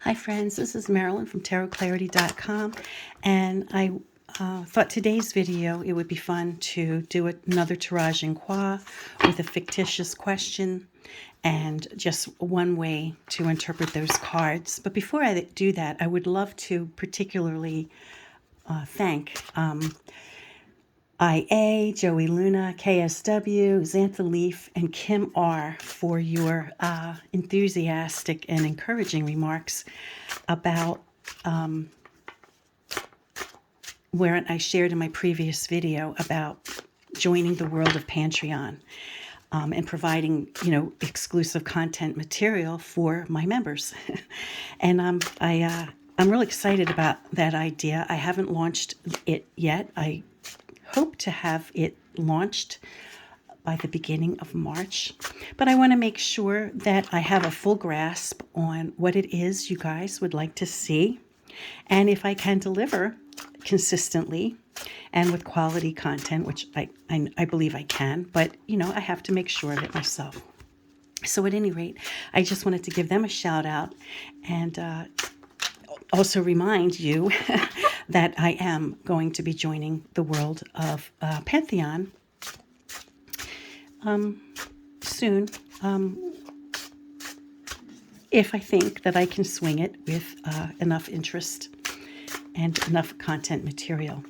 Hi friends, this is Marilyn from tarotclarity.com, and I thought today's video it would be fun to do another Tirage and Croix with a fictitious question and just one way to interpret those cards. But before I do that, I would love to particularly thank IA, Joey Luna, KSW, Xantha Leaf, and Kim R. for your enthusiastic and encouraging remarks about where I shared in my previous video about joining the world of Patreon and providing, exclusive content material for my members. And I'm really excited about that idea. I haven't launched it yet. I hope to have it launched by the beginning of March, but I want to make sure that I have a full grasp on what it is you guys would like to see, and if I can deliver consistently and with quality content, which I believe I can, but I have to make sure of it myself. So at any rate, I just wanted to give them a shout out and also remind you that I am going to be joining the world of Pantheon soon, if I think that I can swing it with enough interest and enough content material.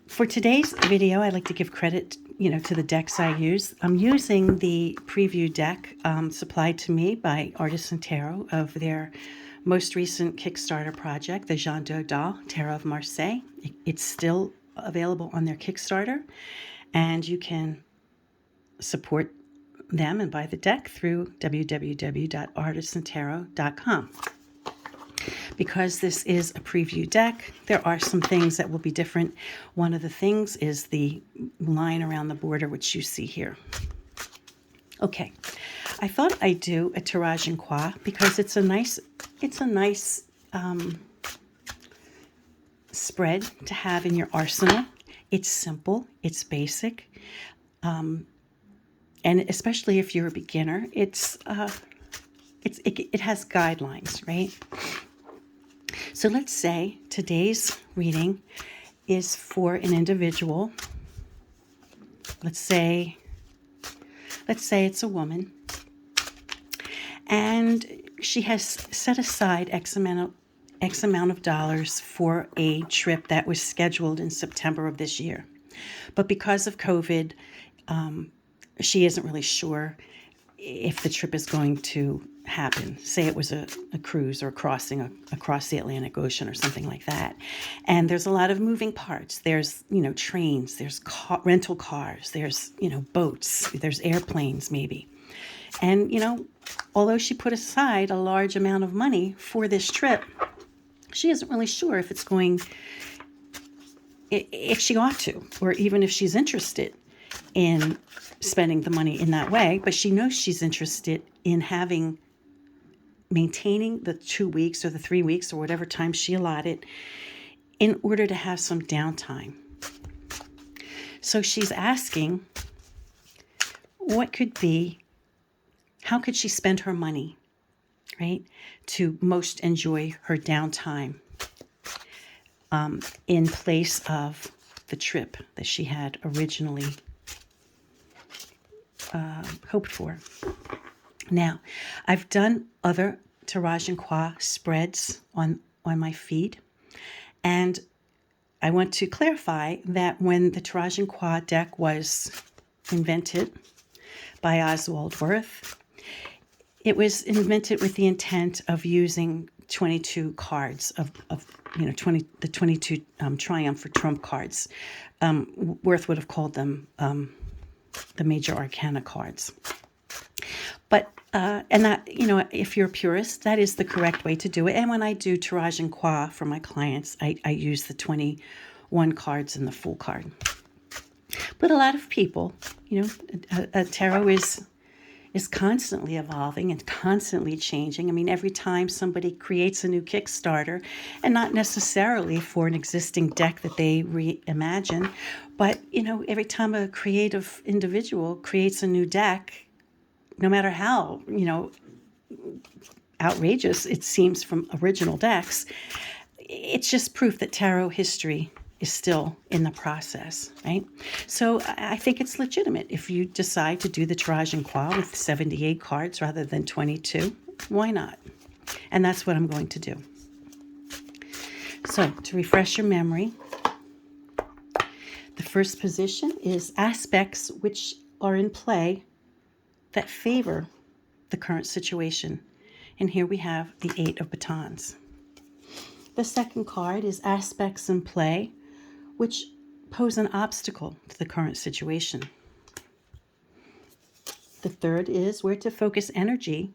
For today's video, I'd like to give credit, to the decks I use. I'm using the preview deck supplied to me by Artisan Tarot of their most recent Kickstarter project, the Jean Dodal Tarot of Marseille. It's still available on their Kickstarter, and you can support them and buy the deck through www.artisantarot.com. Because this is a preview deck, there are some things that will be different. One of the things is the line around the border, which you see here. Okay, I thought I'd do a Tirage and Croix because it's a nice spread to have in your arsenal. It's simple, it's basic, and especially if you're a beginner, it has guidelines, right? So let's say today's reading is for an individual. Let's say it's a woman, and she has set aside X amount of dollars for a trip that was scheduled in September of this year. But because of COVID, she isn't really sure if the trip is going to happen. Say it was a cruise or crossing across the Atlantic Ocean or something like that. And there's a lot of moving parts. There's, trains, there's rental cars, there's, boats, there's airplanes maybe. And, although she put aside a large amount of money for this trip, she isn't really sure if she ought to, or even if she's interested in spending the money in that way. But she knows she's interested in maintaining the 2 weeks or the 3 weeks or whatever time she allotted in order to have some downtime. So she's asking, how could she spend her money, right, to most enjoy her downtime in place of the trip that she had originally hoped for. Now, I've done other Tirage and Croix spreads on my feed, and I want to clarify that when the Tirage and Croix deck was invented by Oswald Wirth, it was invented with the intent of using 22 cards of the 22 Triumph or Trump cards. Wirth would have called them the major arcana cards. But, and that, if you're a purist, that is the correct way to do it. And when I do Tirage and Croix for my clients, I use the 21 cards and the full card. But a lot of people, tarot is constantly evolving and constantly changing. I mean, every time somebody creates a new Kickstarter, and not necessarily for an existing deck that they reimagine, but, every time a creative individual creates a new deck, no matter how, outrageous it seems from original decks, it's just proof that tarot history is still in the process, right? So I think it's legitimate if you decide to do the Tirage and Croix with 78 cards rather than 22. Why not? And that's what I'm going to do. So to refresh your memory, the first position is aspects which are in play that favor the current situation. And here we have the 8 of batons. The second card is aspects in play which pose an obstacle to the current situation. The third is where to focus energy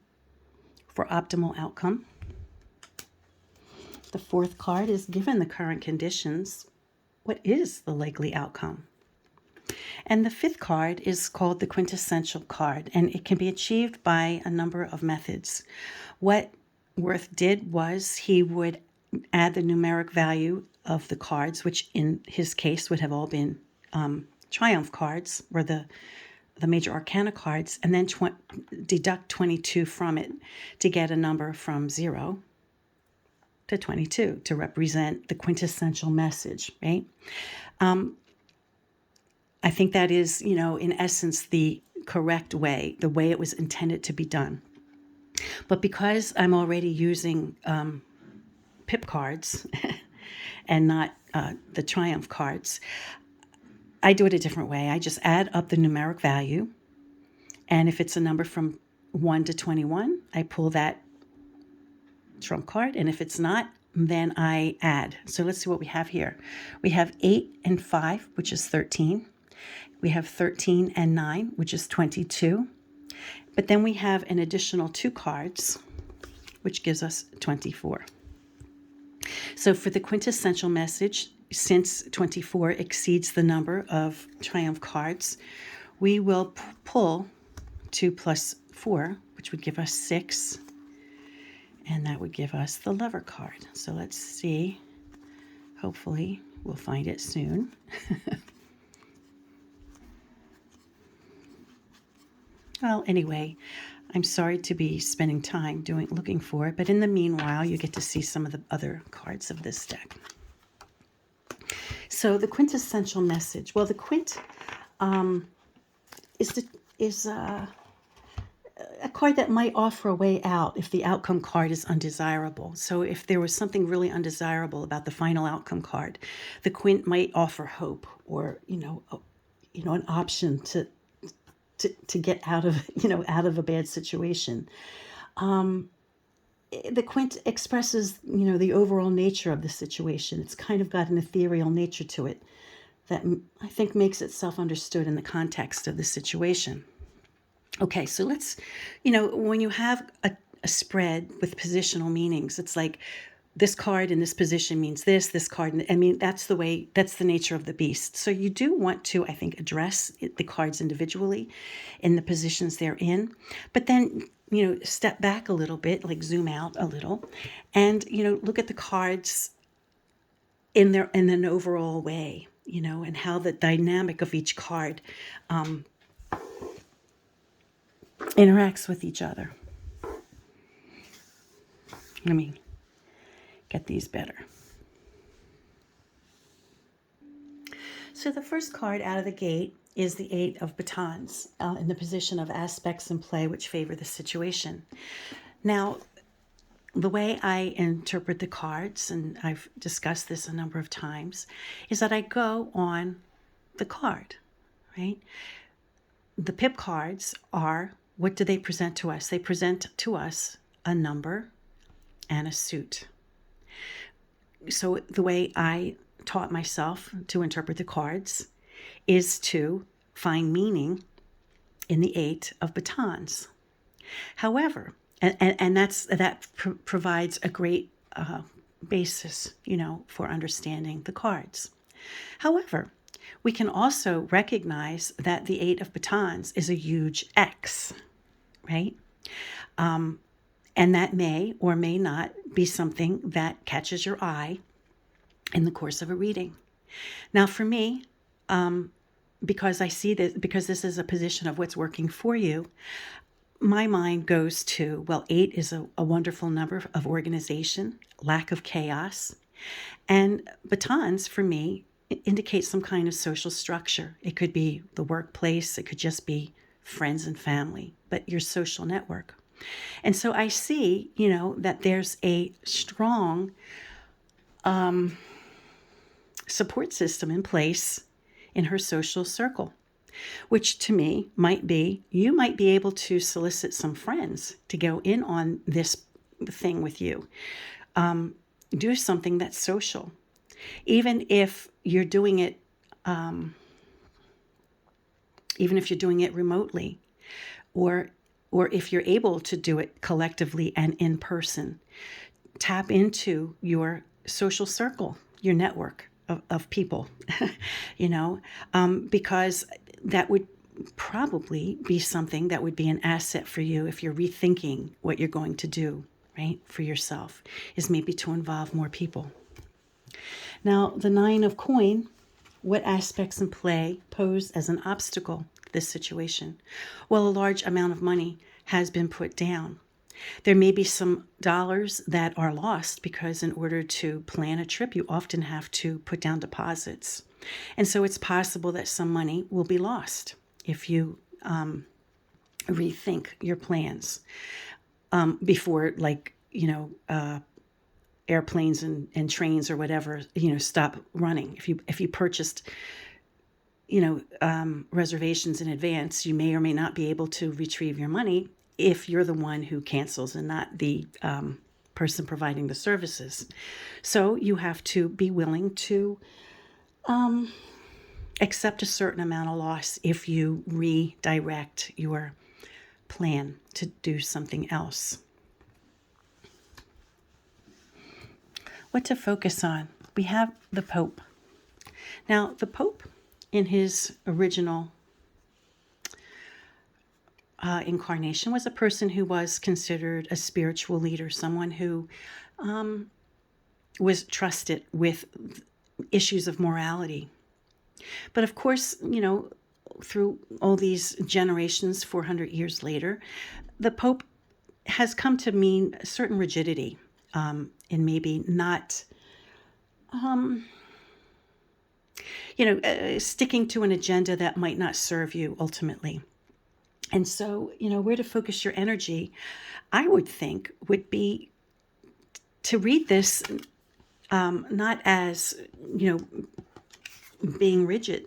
for optimal outcome. The fourth card is given the current conditions, what is the likely outcome? And the fifth card is called the quintessential card, and it can be achieved by a number of methods. What Worth did was he would add the numeric value of the cards, which in his case would have all been triumph cards, or the major arcana cards, and then deduct 22 from it to get a number from 0 to 22 to represent the quintessential message, right? I think that is, in essence, the correct way, the way it was intended to be done. But because I'm already using pip cards and not the triumph cards, I do it a different way. I just add up the numeric value. And if it's a number from 1 to 21, I pull that trump card. And if it's not, then I add. So let's see what we have here. We have 8 and 5, which is 13. We have 13 and 9, which is 22. But then we have an additional 2 cards, which gives us 24. So for the quintessential message, since 24 exceeds the number of triumph cards, we will pull 2 plus 4, which would give us 6. And that would give us the lover card. So let's see. Hopefully we'll find it soon. Well, anyway, I'm sorry to be spending time looking for it, but in the meanwhile, you get to see some of the other cards of this deck. So the quintessential message. Well, the quint is a card that might offer a way out if the outcome card is undesirable. So if there was something really undesirable about the final outcome card, the quint might offer hope, or an option to get out of a bad situation. The quint expresses the overall nature of the situation. It's kind of got an ethereal nature to it that I think makes itself understood in the context of the situation. Okay, so let's, when you have a spread with positional meanings, it's like this card in this position means this card. That's the nature of the beast. So you do want to, I think, address the cards individually in the positions they're in, but then, step back a little bit, like zoom out a little, and, look at the cards in an overall way, and how the dynamic of each card interacts with each other. Let me get these better. So the first card out of the gate is the 8 of batons in the position of aspects in play which favor the situation. Now, the way I interpret the cards, and I've discussed this a number of times, is that I go on the card, right? The pip cards are, what do they present to us? They present to us a number and a suit. So the way I taught myself to interpret the cards is to find meaning in the 8 of batons. However, and that provides a great basis, for understanding the cards. However, we can also recognize that the 8 of batons is a huge X, right? And that may or may not be something that catches your eye in the course of a reading. Now, for me, because I see this, because this is a position of what's working for you, my mind goes to, well, 8 is a wonderful number of organization, lack of chaos. And batons, for me, indicate some kind of social structure. It could be the workplace, it could just be friends and family, but your social network. And so I see, that there's a strong support system in place in her social circle, which to me might be, you might be able to solicit some friends to go in on this thing with you. Do something that's social. Even if you're doing it, remotely, or if you're able to do it collectively and in person, tap into your social circle, your network of people, because that would probably be something that would be an asset for you if you're rethinking what you're going to do, right, for yourself, is maybe to involve more people. Now, the 9 of coin, what aspects in play pose as an obstacle to this situation? Well, a large amount of money has been put down. There may be some dollars that are lost because in order to plan a trip, you often have to put down deposits. And so it's possible that some money will be lost if you rethink your plans before, airplanes and trains or whatever, stop running. If you purchased, reservations in advance, you may or may not be able to retrieve your money if you're the one who cancels and not the person providing the services. So you have to be willing to accept a certain amount of loss if you redirect your plan to do something else. What to focus on? We have the Pope. Now, the Pope, in his original incarnation, was a person who was considered a spiritual leader, someone who was trusted with issues of morality. But of course, through all these generations, 400 years later, the Pope has come to mean a certain rigidity, and maybe not, sticking to an agenda that might not serve you ultimately. And so, where to focus your energy, I would think, would be to read this not as, being rigid,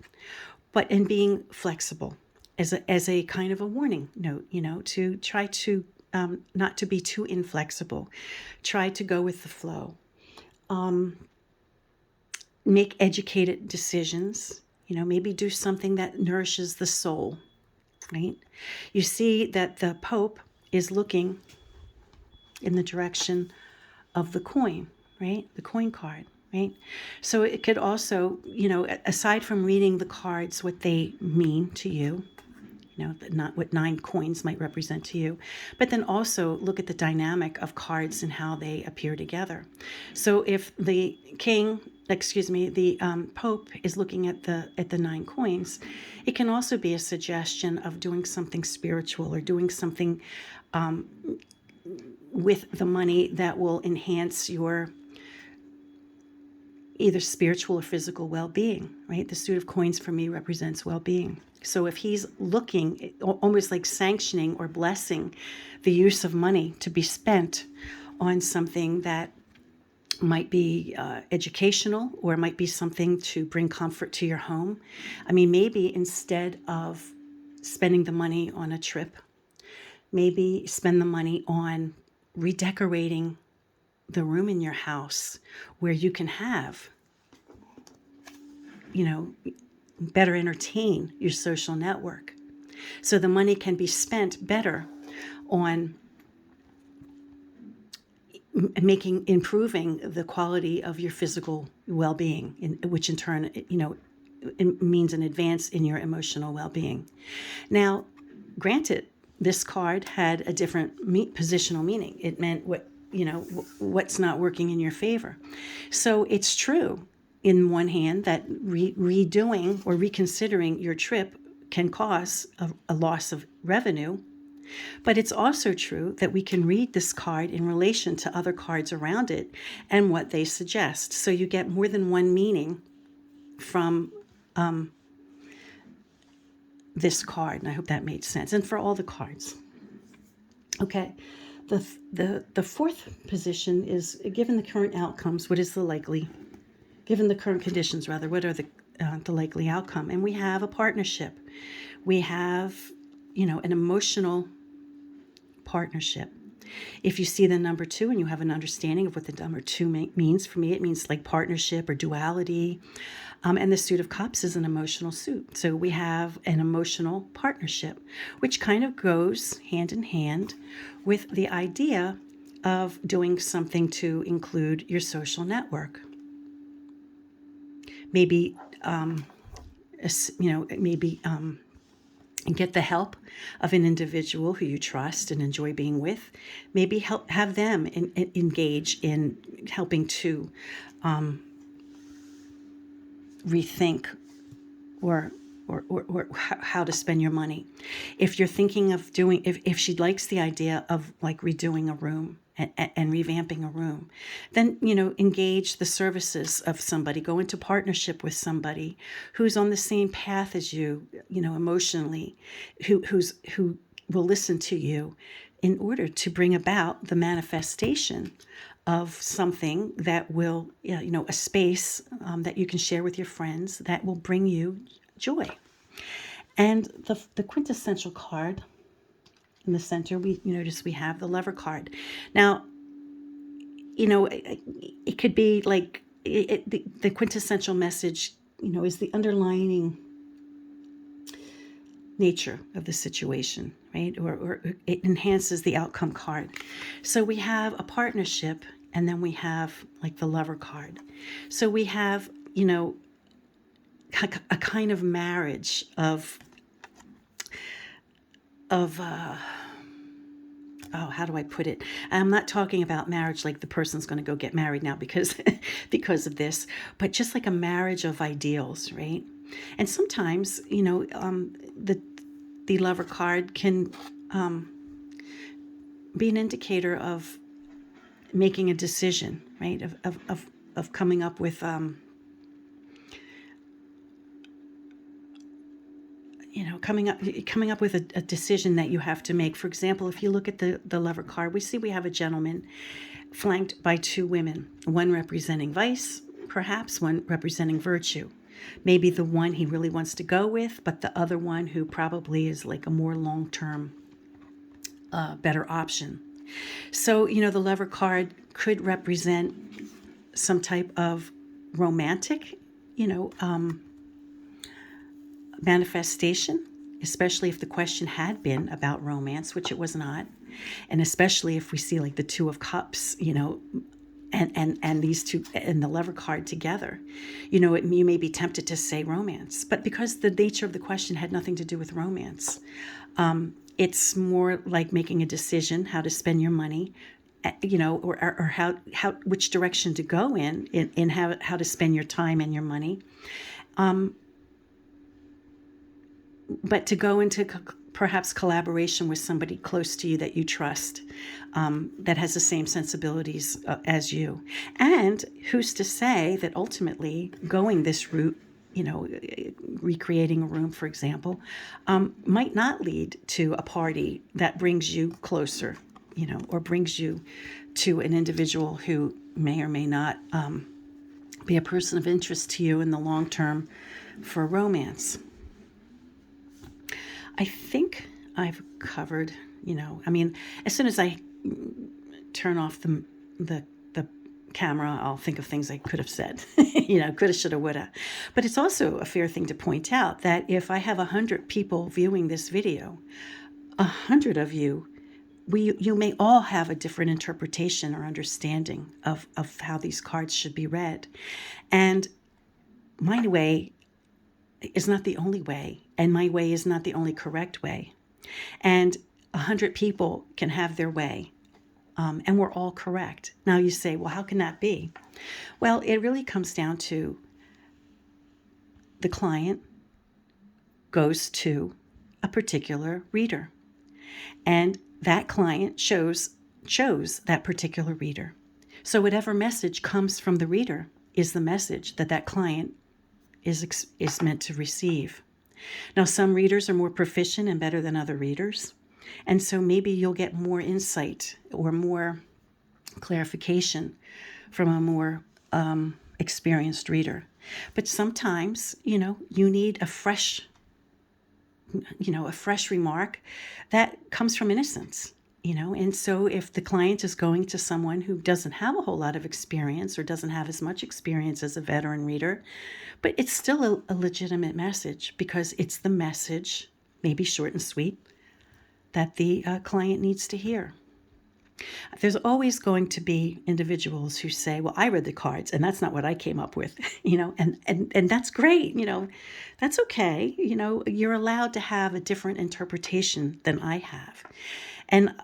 but in being flexible, as a kind of a warning note, to try to not to be too inflexible, try to go with the flow, make educated decisions, maybe do something that nourishes the soul, right? You see that the Pope is looking in the direction of the coin, right? The coin card, right? So it could also, aside from reading the cards, what they mean to you, not what 9 coins might represent to you, but then also look at the dynamic of cards and how they appear together. So if the Pope is looking at the 9 coins, it can also be a suggestion of doing something spiritual or doing something with the money that will enhance your either spiritual or physical well-being, right? The suit of coins for me represents well-being. So if he's looking, almost like sanctioning or blessing the use of money to be spent on something that might be educational, or might be something to bring comfort to your home. I mean, maybe instead of spending the money on a trip, maybe spend the money on redecorating the room in your house where you can have, better entertain your social network. So the money can be spent better on improving the quality of your physical well-being, which in turn, it means an advance in your emotional well-being. Now, granted, this card had a different positional meaning. It meant what's not working in your favor. So it's true, in one hand, that redoing or reconsidering your trip can cause a loss of revenue, But it's also true that we can read this card in relation to other cards around it and what they suggest. So you get more than one meaning from this card. And I hope that made sense. And for all the cards. Okay. The fourth position is, given the current outcomes, what is the likely, given the current conditions rather, what are the likely outcome? And we have a partnership. We have, an emotional partnership. If you see the number 2 and you have an understanding of what the number 2 means, for me, it means like partnership or duality. And the Suit of Cups is an emotional suit. So we have an emotional partnership, which kind of goes hand in hand with the idea of doing something to include your social network. Maybe, and get the help of an individual who you trust and enjoy being with. Maybe have them engage in helping to rethink or how to spend your money. If you're thinking of doing, if she likes the idea of like redoing a room and revamping a room, then, engage the services of somebody, go into partnership with somebody who's on the same path as you, emotionally, who will listen to you in order to bring about the manifestation of something that will, a space that you can share with your friends that will bring you joy. And the quintessential card in the center, we notice we have the Lover card. Now, it could be like the quintessential message, is the underlining nature of the situation, right? Or it enhances the outcome card. So we have a partnership, and then we have like the Lover card. So we have, a kind of marriage of how do I put it? I'm not talking about marriage like the person's going to go get married now because of this, but just like a marriage of ideals, right? And sometimes, the Lover card can be an indicator of making a decision, right? Of coming up with coming up with a decision that you have to make. For example, if you look at the Lover card, we have a gentleman flanked by 2 women, one representing vice, perhaps one representing virtue. Maybe the one he really wants to go with, but the other one who probably is like a more long-term, better option. So, the Lover card could represent some type of romantic, manifestation, especially if the question had been about romance, which it was not. And especially if we see like the 2 of Cups, and these two and the Lover card together, you may be tempted to say romance, but because the nature of the question had nothing to do with romance, it's more like making a decision how to spend your money, or how which direction to go in how to spend your time and your money. But to go into perhaps collaboration with somebody close to you that you trust, that has the same sensibilities as you. And who's to say that ultimately going this route, recreating a room, for example, might not lead to a party that brings you closer, or brings you to an individual who may or may not be a person of interest to you in the long term for romance. I think I've covered, as soon as I turn off the camera, I'll think of things I could have said, coulda, shoulda, woulda. But it's also a fair thing to point out that if I have 100 people viewing this video, 100 of you, you may all have a different interpretation or understanding of how these cards should be read. And my way is not the only way, and my way is not the only correct way. And 100 people can have their way, and we're all correct. Now you say, well, how can that be? Well, it really comes down to the client goes to a particular reader. And that client chose that particular reader. So whatever message comes from the reader is the message that that client is meant to receive. Now, some readers are more proficient and better than other readers. And so maybe you'll get more insight or more clarification from a more experienced reader. But sometimes, you need a fresh remark that comes from innocence. And so if the client is going to someone who doesn't have a whole lot of experience or doesn't have as much experience as a veteran reader, but it's still a legitimate message because it's the message, maybe short and sweet, that the client needs to hear. There's always going to be individuals who say, well, I read the cards and that's not what I came up with, and that's great. That's okay. You're allowed to have a different interpretation than I have. And,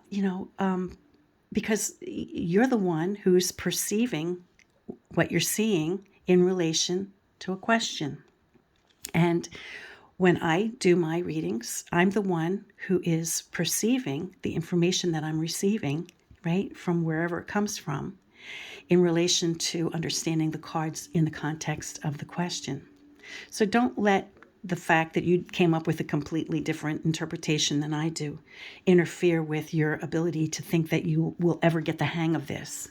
because you're the one who's perceiving what you're seeing in relation to a question. And when I do my readings, I'm the one who is perceiving the information that I'm receiving, right, from wherever it comes from, in relation to understanding the cards in the context of the question. So don't let the fact that you came up with a completely different interpretation than I do interfere with your ability to think that you will ever get the hang of this,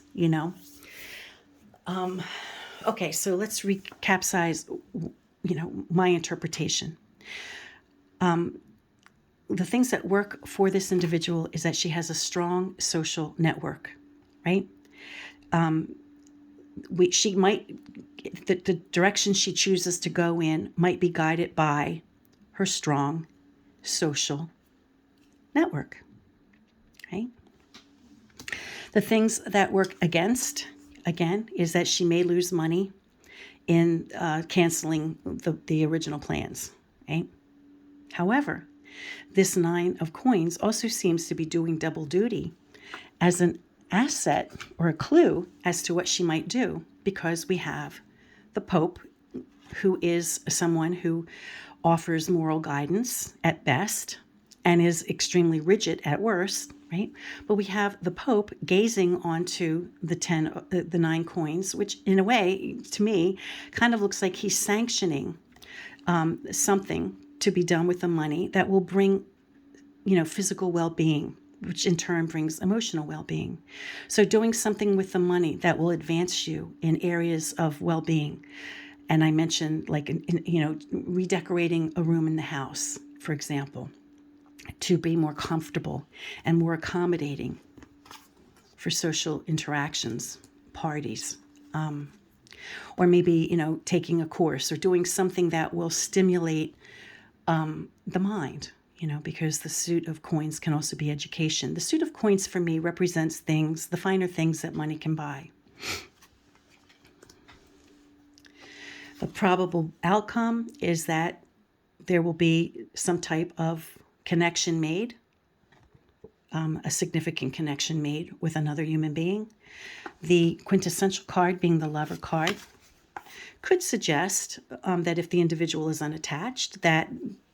Okay, so let's recapsize, my interpretation. The things that work for this individual is that she has a strong social network, right? She might, the direction she chooses to go in might be guided by her strong social network, right? The things that work against, again, is that she may lose money in canceling the original plans, right? However, this 9 of coins also seems to be doing double duty as an asset or a clue as to what she might do, because we have the Pope, who is someone who offers moral guidance at best and is extremely rigid at worst, right? But we have the Pope gazing onto the 9 coins, which in a way, to me, kind of looks like he's sanctioning something to be done with the money that will bring, physical well-being, which in turn brings emotional well-being. So doing something with the money that will advance you in areas of well-being. And I mentioned redecorating a room in the house, for example, to be more comfortable and more accommodating for social interactions, parties, or maybe, taking a course or doing something that will stimulate the mind, because the suit of coins can also be education. The suit of coins for me represents things, the finer things that money can buy. The probable outcome is that there will be some type of connection made, a significant connection made with another human being. The quintessential card, being the Lover card, could suggest that if the individual is unattached, that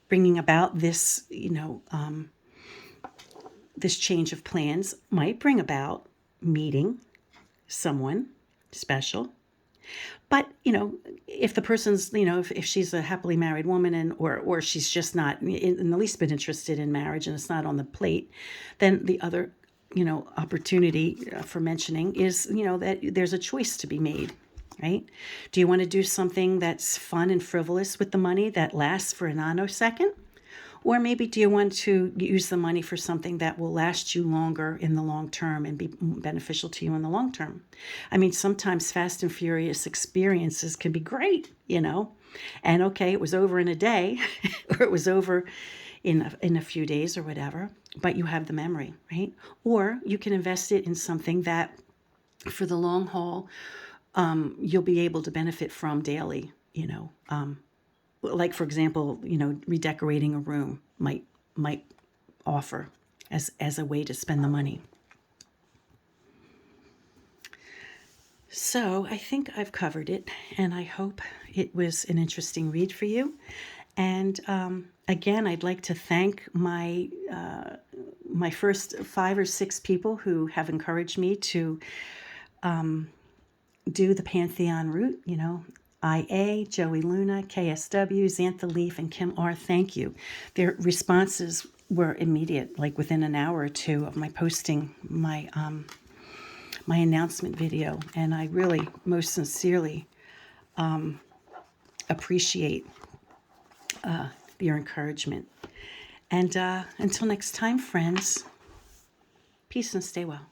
bringing about this, this change of plans might bring about meeting someone special. But, if the person's, if she's a happily married woman or she's just not in the least bit interested in marriage and it's not on the plate, then the other, opportunity for mentioning is, that there's a choice to be made, right? Do you want to do something that's fun and frivolous with the money that lasts for a nanosecond? Or maybe do you want to use the money for something that will last you longer in the long term and be beneficial to you in the long term? I mean, sometimes fast and furious experiences can be great, and okay, it was over in a day or it was over in a few days or whatever, but you have the memory, right? Or you can invest it in something that for the long haul, you'll be able to benefit from daily, like, for example, redecorating a room might offer as a way to spend the money. So I think I've covered it, and I hope it was an interesting read for you. And again, I'd like to thank my my first 5 or 6 people who have encouraged me to do the Pantheon route, you know, IA, Joey Luna, KSW, Xantha Leaf, and Kim R. Thank you. Their responses were immediate, like within an hour or two of my posting my my announcement video, and I really most sincerely appreciate your encouragement. And until next time, friends, peace and stay well.